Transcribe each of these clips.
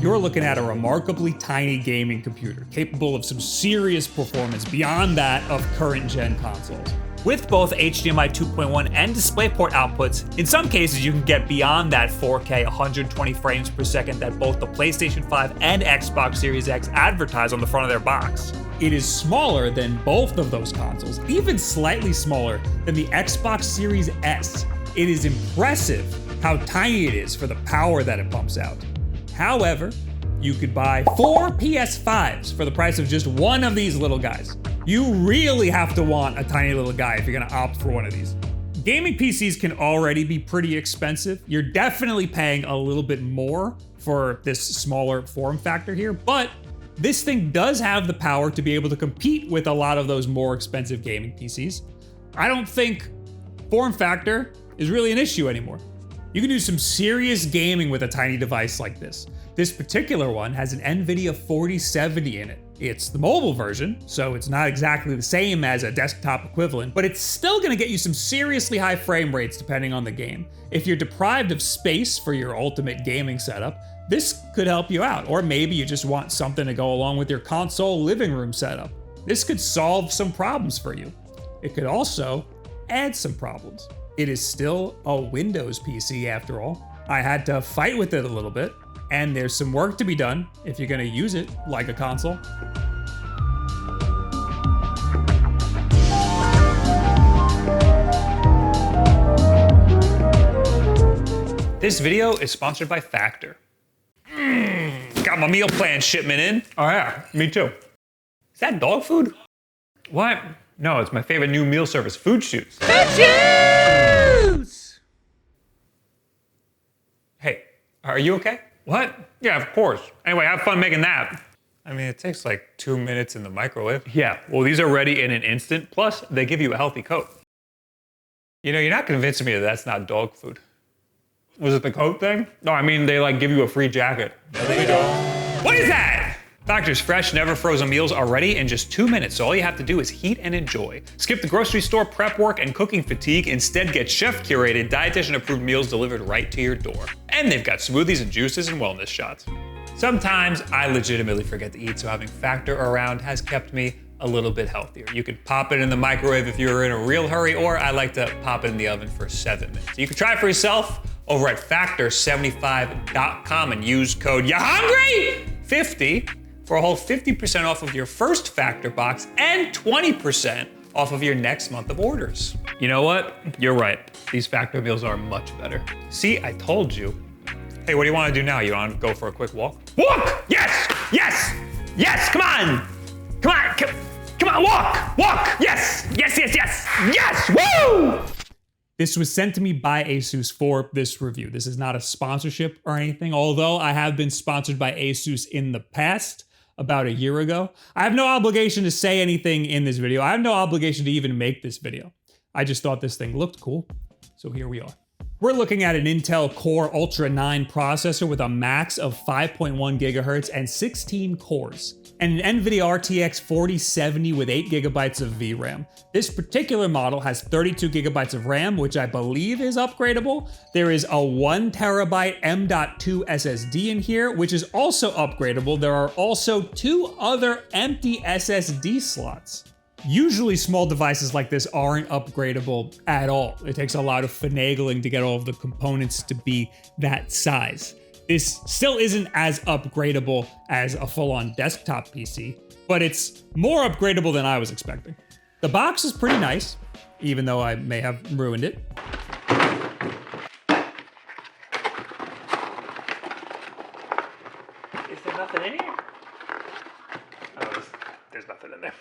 you're looking at a remarkably tiny gaming computer, capable of some serious performance beyond that of current gen consoles. With both HDMI 2.1 and DisplayPort outputs, in some cases you can get beyond that 4K 120 frames per second that both the PlayStation 5 and Xbox Series X advertise on the front of their box. It is smaller than both of those consoles, even slightly smaller than the Xbox Series S. It is impressive how tiny it is for the power that it pumps out. However, you could buy 4 PS5s for the price of just one of these little guys. You really have to want a tiny little guy if you're gonna opt for one of these. Gaming PCs can already be pretty expensive. You're definitely paying a little bit more for this smaller form factor here, but this thing does have the power to be able to compete with a lot of those more expensive gaming PCs. I don't think form factor is really an issue anymore. You can do some serious gaming with a tiny device like this. This particular one has an NVIDIA 4070 in it. It's the mobile version, so it's not exactly the same as a desktop equivalent, but it's still gonna get you some seriously high frame rates depending on the game. If you're deprived of space for your ultimate gaming setup, this could help you out. Or maybe you just want something to go along with your console living room setup. This could solve some problems for you. It could also add some problems. It is still a Windows PC after all. I had to fight with it a little bit, and there's some work to be done if you're gonna use it like a console. This video is sponsored by Factor. Got my meal plan shipment in. Oh yeah, me too. Is that dog food? What? No, it's my favorite new meal service, Food Shoots. Food Shoots! Hey, are you okay? What? Yeah, of course. Anyway, have fun making that. I mean, it takes like 2 minutes in the microwave. Yeah, well, these are ready in an instant. Plus, they give you a healthy coat. You know, you're not convincing me that that's not dog food. Was it the coat thing? No, I mean, they like give you a free jacket. There you go. What is that? Factor's fresh, never frozen meals are ready in just 2 minutes, so all you have to do is heat and enjoy. Skip the grocery store prep work and cooking fatigue. Instead, get chef-curated, dietitian-approved meals delivered right to your door. And they've got smoothies and juices and wellness shots. Sometimes I legitimately forget to eat, so having Factor around has kept me a little bit healthier. You could pop it in the microwave if you're in a real hurry, or I like to pop it in the oven for 7 minutes. You can try it for yourself over at factor75.com and use code YAHUNGRY50 for a whole 50% off of your first Factor box and 20% off of your next month of orders. You know what? You're right. These Factor meals are much better. See, I told you. Hey, what do you want to do now? You want to go for a quick walk? Walk! Yes! Yes! Yes! Come on! Come on! Come on! Walk! Walk! Yes! Yes! Yes! Yes! Yes! Woo! This was sent to me by ASUS for this review. This is not a sponsorship or anything, although I have been sponsored by ASUS in the past, about a year ago. I have no obligation to say anything in this video. I have no obligation to even make this video. I just thought this thing looked cool, so here we are. We're looking at an Intel Core Ultra 9 processor with a max of 5.1 gigahertz and 16 cores, and an NVIDIA RTX 4070 with 8 gigabytes of VRAM. This particular model has 32 gigabytes of RAM, which I believe is upgradable. There is a 1 terabyte M.2 SSD in here, which is also upgradable. There are also 2 other empty SSD slots. Usually small devices like this aren't upgradable at all. It takes a lot of finagling to get all of the components to be that size. This still isn't as upgradable as a full-on desktop PC, but it's more upgradable than I was expecting. The box is pretty nice, even though I may have ruined it. Is there nothing in here? Oh, there's nothing in there.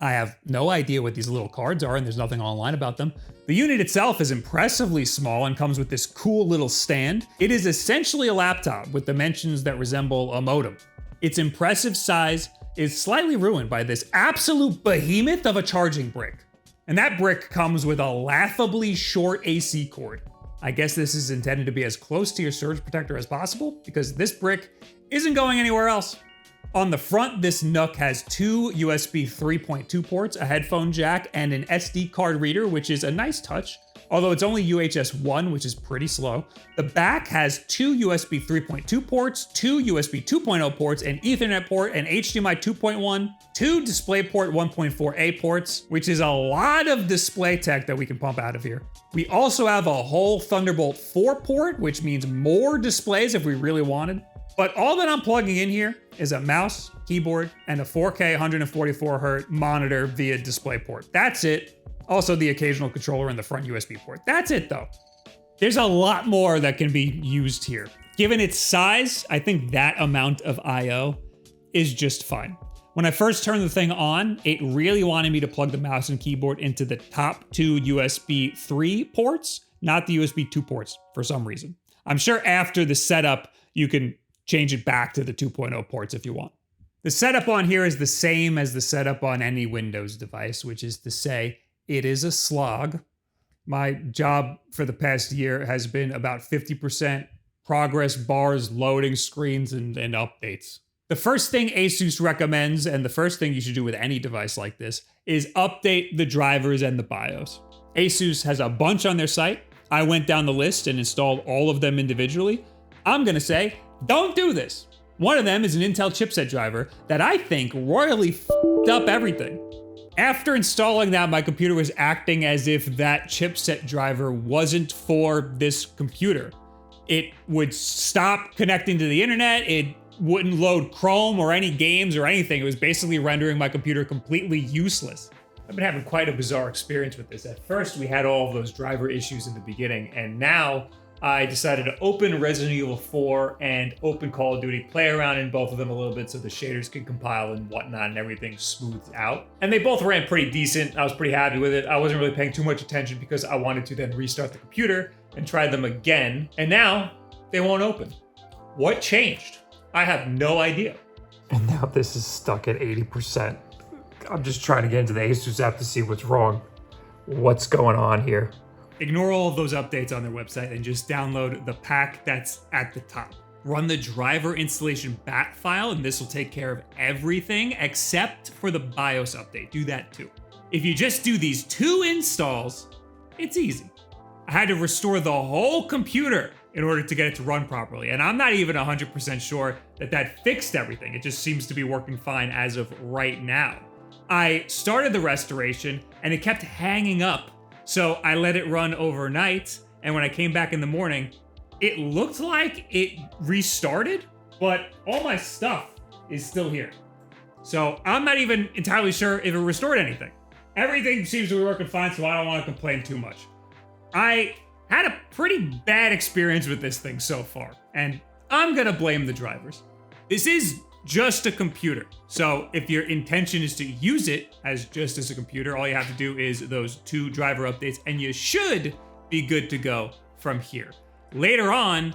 I have no idea what these little cards are, and there's nothing online about them. The unit itself is impressively small and comes with this cool little stand. It is essentially a laptop with dimensions that resemble a modem. Its impressive size is slightly ruined by this absolute behemoth of a charging brick. And that brick comes with a laughably short AC cord. I guess this is intended to be as close to your surge protector as possible, because this brick isn't going anywhere else. On the front, this NUC has 2 USB 3.2 ports, a headphone jack, and an SD card reader, which is a nice touch. although it's only UHS 1, which is pretty slow. The back has 2 USB 3.2 ports, 2 USB 2.0 ports, an Ethernet port, an HDMI 2.1, 2 DisplayPort 1.4a ports, which is a lot of display tech that we can pump out of here. We also have a whole Thunderbolt 4 port, which means more displays if we really wanted. But all that I'm plugging in here is a mouse, keyboard, and a 4K 144Hz monitor via DisplayPort. That's it. Also the occasional controller in the front USB port. That's it though. There's a lot more that can be used here. Given its size, I think that amount of I/O is just fine. When I first turned the thing on, it really wanted me to plug the mouse and keyboard into the top 2 USB 3 ports, not the USB 2 ports for some reason. I'm sure after the setup, you can change it back to the 2.0 ports if you want. The setup on here is the same as the setup on any Windows device, which is to say, it is a slog. My job for the past year has been about 50% progress bars, loading screens, and updates. The first thing ASUS recommends, and the first thing you should do with any device like this, is update the drivers and the BIOS. ASUS has a bunch on their site. I went down the list and installed all of them individually. I'm gonna say, don't do this. One of them is an Intel chipset driver that I think royally f***ed up everything. After installing that, my computer was acting as if that chipset driver wasn't for this computer. It would stop connecting to the internet, it wouldn't load Chrome or any games or anything. It was basically rendering my computer completely useless. I've been having quite a bizarre experience with this. At first, we had all of those driver issues in the beginning, and now I decided to open Resident Evil 4 and open Call of Duty, play around in both of them a little bit so the shaders can compile and whatnot and everything smoothed out. And they both ran pretty decent. I was pretty happy with it. I wasn't really paying too much attention because I wanted to then restart the computer and try them again. And now they won't open. What changed? I have no idea. And now this is stuck at 80%. I'm just trying to get into the ASUS app to see what's wrong. What's going on here? Ignore all of those updates on their website and just download the pack that's at the top. Run the driver installation bat file and this will take care of everything except for the BIOS update. Do that too. If you just do these 2 installs, it's easy. I had to restore the whole computer in order to get it to run properly. And I'm not even 100% sure that that fixed everything. It just seems to be working fine as of right now. I started the restoration and it kept hanging up. So I let it run overnight, and when I came back in the morning, it looked like it restarted, but all my stuff is still here. So I'm not even entirely sure if it restored anything. Everything seems to be working fine, so I don't want to complain too much. I had a pretty bad experience with this thing so far, and I'm gonna blame the drivers. This is just a computer. So if your intention is to use it as just as a computer, all you have to do is those 2 driver updates and you should be good to go from here. Later on,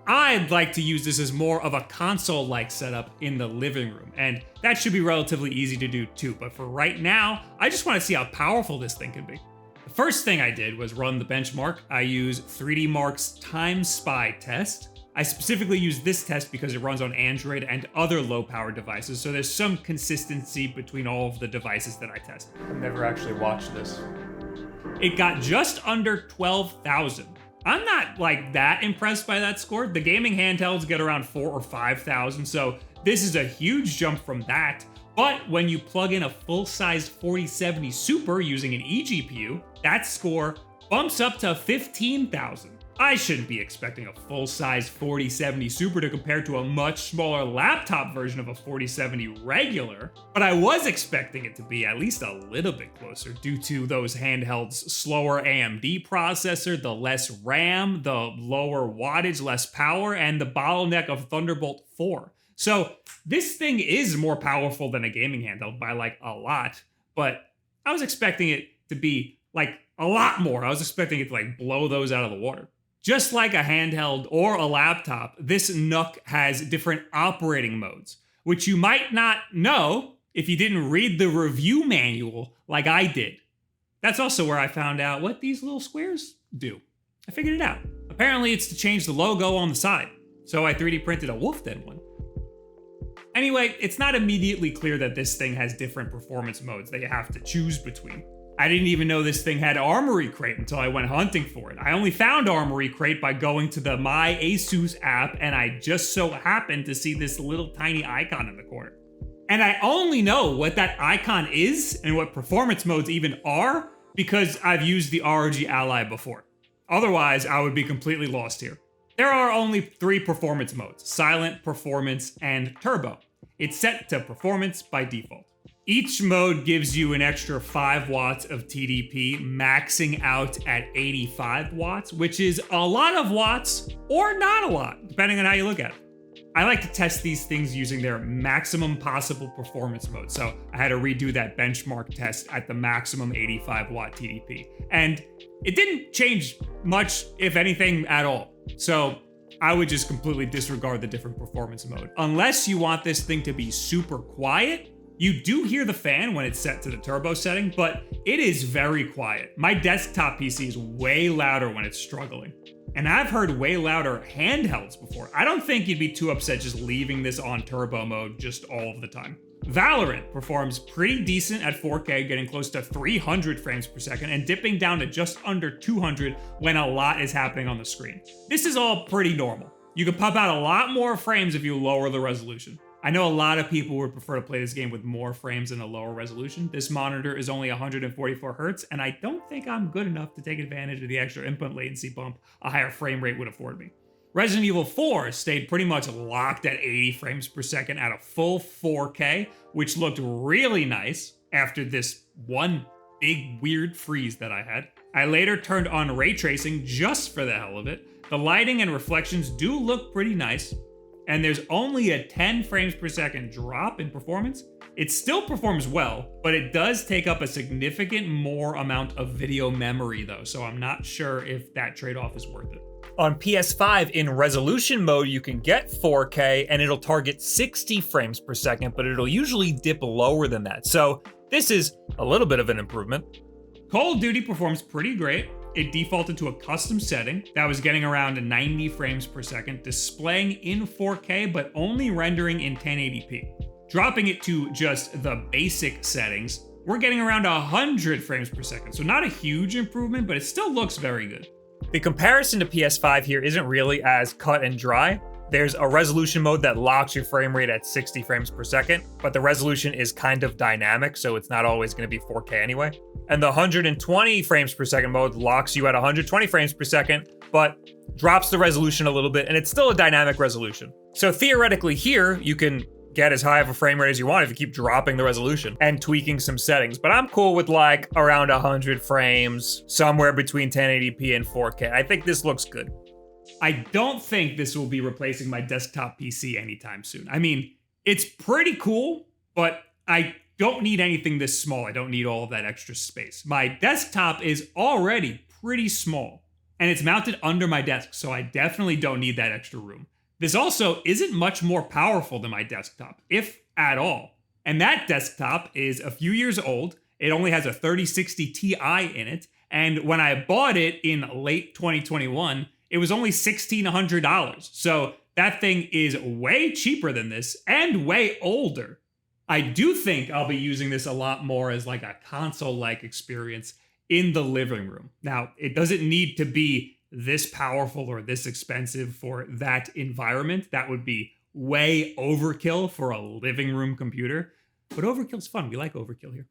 I'd like to use this as more of a console-like setup in the living room, and that should be relatively easy to do too. But for right now, I just want to see how powerful this thing can be. The first thing I did was run the benchmark. I use 3D Mark's Time Spy test. I specifically use this test because it runs on Android and other low-power devices, so there's some consistency between all of the devices that I test. I've never actually watched this. It got just under 12,000. I'm not like that impressed by that score. The gaming handhelds get around 4,000 or 5,000, so this is a huge jump from that. But when you plug in a full-size 4070 Super using an eGPU, that score bumps up to 15,000. I shouldn't be expecting a full-size 4070 Super to compare to a much smaller laptop version of a 4070 regular, but I was expecting it to be at least a little bit closer due to those handhelds' slower AMD processor, the less RAM, the lower wattage, less power, and the bottleneck of Thunderbolt 4. So this thing is more powerful than a gaming handheld by like a lot, but I was expecting it to be like a lot more. I was expecting it to like blow those out of the water. Just like a handheld or a laptop, this NUC has different operating modes, which you might not know if you didn't read the review manual like I did. That's also where I found out what these little squares do. I figured it out. Apparently it's to change the logo on the side, so I 3D printed a Wulff Den one. Anyway, it's not immediately clear that this thing has different performance modes that you have to choose between. I didn't even know this thing had Armory Crate until I went hunting for it. I only found Armory Crate by going to the My ASUS app, and I just so happened to see this little tiny icon in the corner. And I only know what that icon is and what performance modes even are because I've used the ROG Ally before. Otherwise, I would be completely lost here. There are only 3 performance modes: Silent, Performance, and Turbo. It's set to Performance by default. Each mode gives you an extra 5 watts of TDP, maxing out at 85 watts, which is a lot of watts or not a lot, depending on how you look at it. I like to test these things using their maximum possible performance mode, so I had to redo that benchmark test at the maximum 85 watt TDP. And it didn't change much, if anything, at all. So I would just completely disregard the different performance mode. Unless you want this thing to be super quiet. You do hear the fan when it's set to the turbo setting, but it is very quiet. My desktop PC is way louder when it's struggling. And I've heard way louder handhelds before. I don't think you'd be too upset just leaving this on turbo mode just all of the time. Valorant performs pretty decent at 4K, getting close to 300 frames per second and dipping down to just under 200 when a lot is happening on the screen. This is all pretty normal. You can pop out a lot more frames if you lower the resolution. I know a lot of people would prefer to play this game with more frames and a lower resolution. This monitor is only 144 Hz, and I don't think I'm good enough to take advantage of the extra input latency bump a higher frame rate would afford me. Resident Evil 4 stayed pretty much locked at 80 frames per second at a full 4K, which looked really nice after this one big weird freeze that I had. I later turned on ray tracing just for the hell of it. The lighting and reflections do look pretty nice, and there's only a 10 frames per second drop in performance. It still performs well, but it does take up a significant more amount of video memory though, so I'm not sure if that trade-off is worth it. On PS5, in resolution mode, you can get 4K and it'll target 60 frames per second, but it'll usually dip lower than that. So this is a little bit of an improvement. Call of Duty performs pretty great. It defaulted to a custom setting that was getting around 90 frames per second, displaying in 4K, but only rendering in 1080p. Dropping it to just the basic settings, we're getting around 100 frames per second. So not a huge improvement, but it still looks very good. The comparison to PS5 here isn't really as cut and dry. There's a resolution mode that locks your frame rate at 60 frames per second, but the resolution is kind of dynamic, so it's not always going to be 4K anyway. And the 120 frames per second mode locks you at 120 frames per second, but drops the resolution a little bit, and it's still a dynamic resolution. So theoretically here, you can get as high of a frame rate as you want if you keep dropping the resolution and tweaking some settings. But I'm cool with like around 100 frames, somewhere between 1080p and 4K. I think this looks good. I don't think this will be replacing my desktop PC anytime soon. I mean, it's pretty cool, but I don't need anything this small. I don't need all of that extra space. My desktop is already pretty small, and it's mounted under my desk, so I definitely don't need that extra room. This also isn't much more powerful than my desktop, if at all. And that desktop is a few years old. It only has a 3060 Ti in it, and when I bought it in late 2021, it was only $1,600. So that thing is way cheaper than this and way older. I do think I'll be using this a lot more as like a console-like experience in the living room. Now, it doesn't need to be this powerful or this expensive for that environment. That would be way overkill for a living room computer. But overkill's fun. We like overkill here.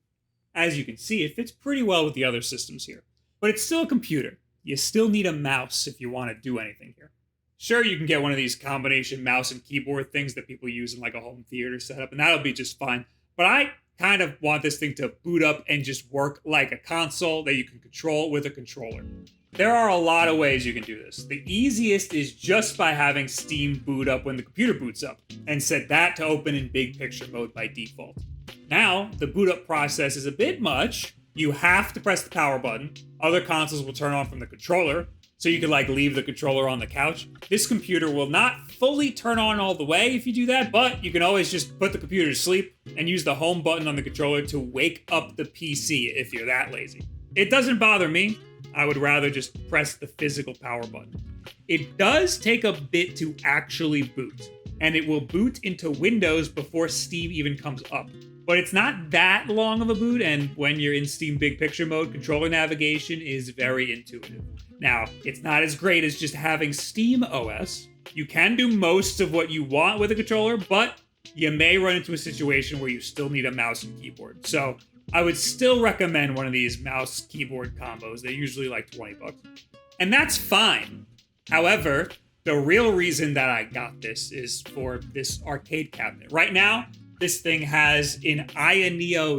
As you can see, it fits pretty well with the other systems here. But it's still a computer. You still need a mouse if you want to do anything here. Sure, you can get one of these combination mouse and keyboard things that people use in like a home theater setup, and that'll be just fine. But I kind of want this thing to boot up and just work like a console that you can control with a controller. There are a lot of ways you can do this. The easiest is just by having Steam boot up when the computer boots up, and set that to open in big picture mode by default. Now, the boot up process is a bit much. You have to press the power button. Other consoles will turn on from the controller, so you could like leave the controller on the couch. This computer will not fully turn on all the way if you do that, but you can always just put the computer to sleep and use the home button on the controller to wake up the PC if you're that lazy. It doesn't bother me. I would rather just press the physical power button. It does take a bit to actually boot, and it will boot into Windows before Steam even comes up. but it's not that long of a boot, and when you're in Steam Big Picture mode, controller navigation is very intuitive. Now, it's not as great as just having Steam OS. You can do most of what you want with a controller, but you may run into a situation where you still need a mouse and keyboard. So I would still recommend one of these mouse keyboard combos. They're usually like 20 bucks. And that's fine. However, the real reason that I got this is for this arcade cabinet. Right now, this thing has an Aya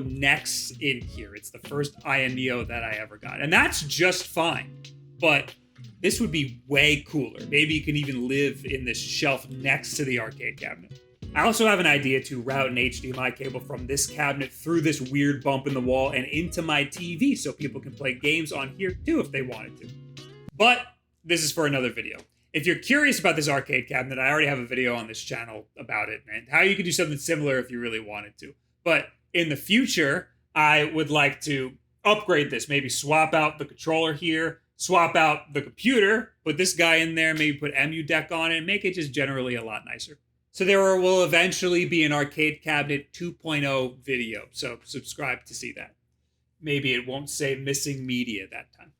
Nex in here. It's the first Aya that I ever got. And that's just fine. But this would be way cooler. Maybe you can even live in this shelf next to the arcade cabinet. I also have an idea to route an HDMI cable from this cabinet through this weird bump in the wall and into my TV so people can play games on here too if they wanted to. But this is for another video. If you're curious about this arcade cabinet, I already have a video on this channel about it and how you could do something similar if you really wanted to. But in the future, I would like to upgrade this, maybe swap out the controller here, swap out the computer, put this guy in there, maybe put EmuDeck on it, and make it just generally a lot nicer. So there will eventually be an arcade cabinet 2.0 video, so subscribe to see that. Maybe it won't say missing media that time.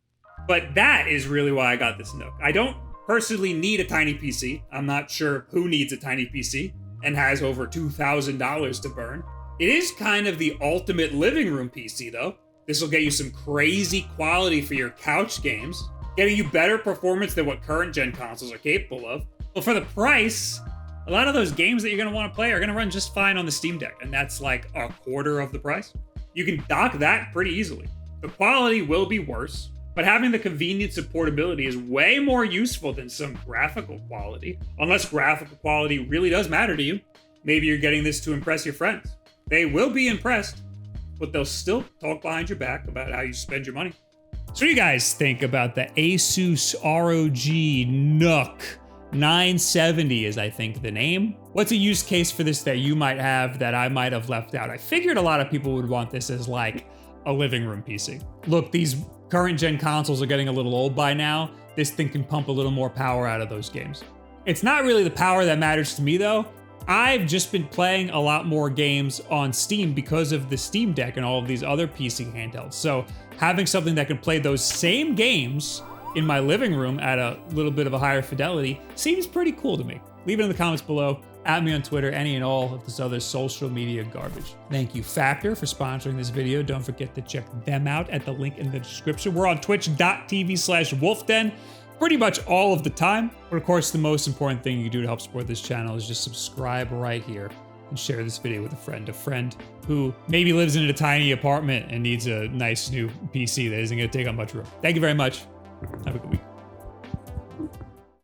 But that is really why I got this NUC. I don't personally need a tiny PC. I'm not sure who needs a tiny PC and has over $2,000 to burn. It is kind of the ultimate living room PC though. This will get you some crazy quality for your couch games, getting you better performance than what current gen consoles are capable of. But for the price, a lot of those games that you're going to want to play are going to run just fine on the Steam Deck, and that's like a quarter of the price. You can dock that pretty easily. The quality will be worse, but having the convenience of portability is way more useful than some graphical quality, unless graphical quality really does matter to you. Maybe you're getting this to impress your friends. They will be impressed, but they'll still talk behind your back about how you spend your money. So what do you guys think about the ASUS ROG NUC? 970 is, I think, the name. What's a use case for this that you might have that I might have left out? I figured a lot of people would want this as like a living room PC. Look, these current gen consoles are getting a little old by now. This thing can pump a little more power out of those games. It's not really the power that matters to me though. I've just been playing a lot more games on Steam because of the Steam Deck and all of these other PC handhelds. So having something that can play those same games in my living room at a little bit of a higher fidelity seems pretty cool to me. Leave it in the comments below. Add me on Twitter, any and all of this other social media garbage. Thank you, Factor, for sponsoring this video. Don't forget to check them out at the link in the description. We're on twitch.tv/wolfden pretty much all of the time. But of course, the most important thing you can do to help support this channel is just subscribe right here and share this video with a friend who maybe lives in a tiny apartment and needs a nice new PC that isn't gonna take up much room. Thank you very much. Have a good week.